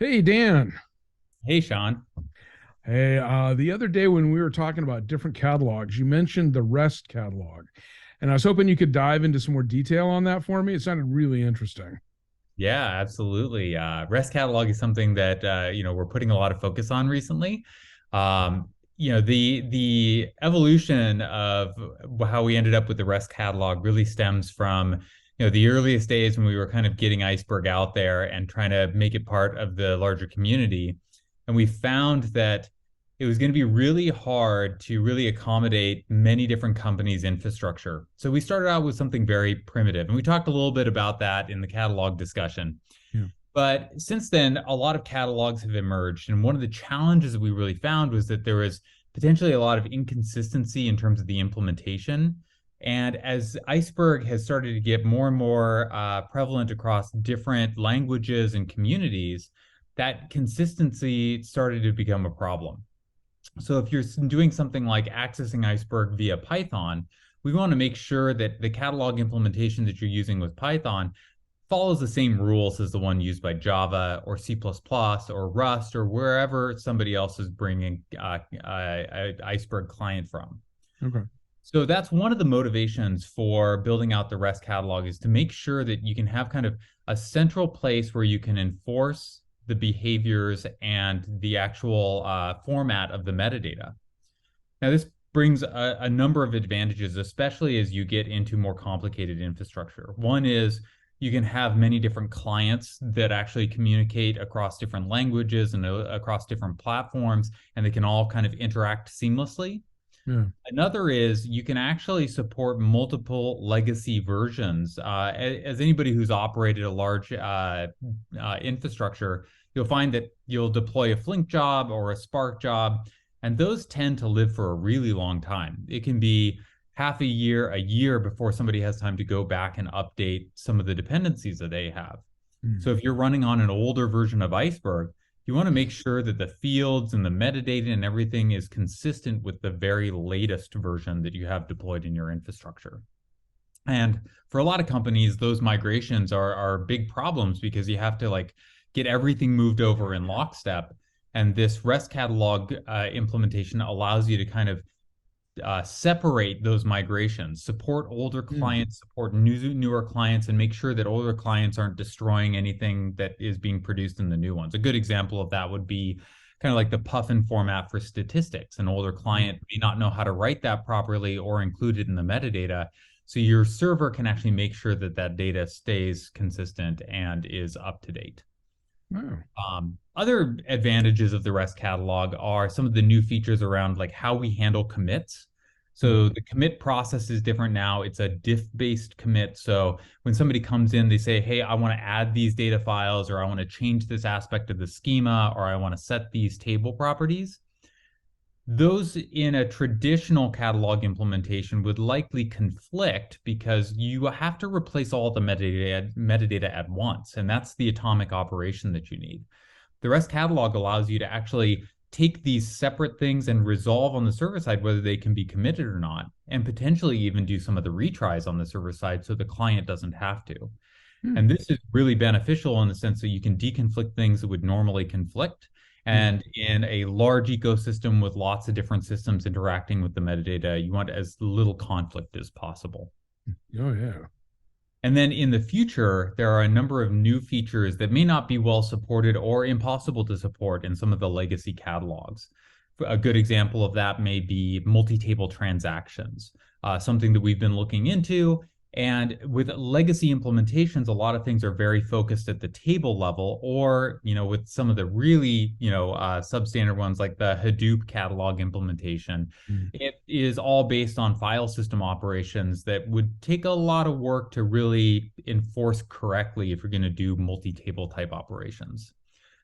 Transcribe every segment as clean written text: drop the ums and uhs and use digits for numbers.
Hey, Dan. Hey, Sean. Hey, the other day when we were talking about different catalogs, you mentioned the REST catalog. And I was hoping you could dive into some more detail on that for me. It sounded really interesting. Yeah, absolutely. REST catalog is something that we're putting a lot of focus on recently. The evolution of how we ended up with the REST catalog really stems from the earliest days when we were kind of getting Iceberg out there and trying to make it part of the larger community. And we found that it was going to be really hard to really accommodate many different companies' infrastructure. So we started out with something very primitive, and we talked a little bit about that in the catalog discussion. Yeah. But since then, a lot of catalogs have emerged, and one of the challenges that we really found was that there was potentially a lot of inconsistency in terms of the implementation. And as Iceberg has started to get more and more prevalent across different languages and communities, that consistency started to become a problem. So if you're doing something like accessing Iceberg via Python, we want to make sure that the catalog implementation that you're using with Python follows the same rules as the one used by Java or C++ or Rust or wherever somebody else is bringing Iceberg client from. Okay. So that's one of the motivations for building out the REST catalog is to make sure that you can have kind of a central place where you can enforce the behaviors and the actual format of the metadata. Now, this brings a number of advantages, especially as you get into more complicated infrastructure. One is you can have many different clients that actually communicate across different languages and across different platforms, and they can all kind of interact seamlessly. Yeah. Another is you can actually support multiple legacy versions. As anybody who's operated a large infrastructure, you'll find that you'll deploy a Flink job or a Spark job, and those tend to live for a really long time. It can be half a year before somebody has time to go back and update some of the dependencies that they have. Mm. So if you're running on an older version of Iceberg, you want to make sure that the fields and the metadata and everything is consistent with the very latest version that you have deployed in your infrastructure. And for a lot of companies, those migrations are big problems because you have to like get everything moved over in lockstep. And this REST catalog implementation allows you to kind of separate those migrations, support older Yeah. clients, support newer clients, and make sure that older clients aren't destroying anything that is being produced in the new ones. A good example of that would be kind of like the Puffin format for statistics. An older Yeah. client may not know how to write that properly or include it in the metadata. So your server can actually make sure that that data stays consistent and is up to date. Wow. Other advantages of the REST catalog are some of the new features around like how we handle commits. Mm. So the commit process is different now. It's a diff-based commit. So when somebody comes in, they say, hey, I want to add these data files, or I want to change this aspect of the schema, or I want to set these table properties. Those in a traditional catalog implementation would likely conflict because you have to replace all the metadata at once. And that's the atomic operation that you need. The REST catalog allows you to actually take these separate things and resolve on the server side whether they can be committed or not, and potentially even do some of the retries on the server side so the client doesn't have to. Yeah. And this is really beneficial in the sense that you can deconflict things that would normally conflict. Yeah. And in a large ecosystem with lots of different systems interacting with the metadata, you want as little conflict as possible. Oh, yeah. And then in the future, there are a number of new features that may not be well supported or impossible to support in some of the legacy catalogs. A good example of that may be multi-table transactions, something that we've been looking into. And with legacy implementations, a lot of things are very focused at the table level, or with some of the really substandard ones like the Hadoop catalog implementation. Mm. It is all based on file system operations that would take a lot of work to really enforce correctly if you're going to do multi-table type operations.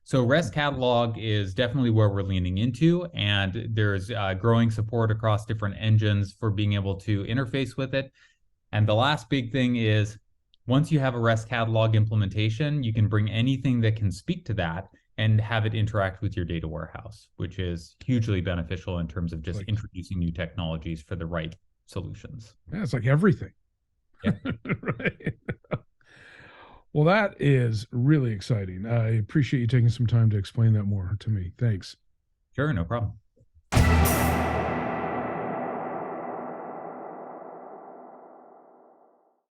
So REST catalog is definitely where we're leaning into, and there's growing support across different engines for being able to interface with it. And the last big thing is once you have a REST catalog implementation, you can bring anything that can speak to that and have it interact with your data warehouse, which is hugely beneficial in terms of It's just like, introducing new technologies for the right solutions. yeah, it's like everything. Yeah. Right. Well, that is really exciting. I appreciate you taking some time to explain that more to me. Thanks. Sure, no problem.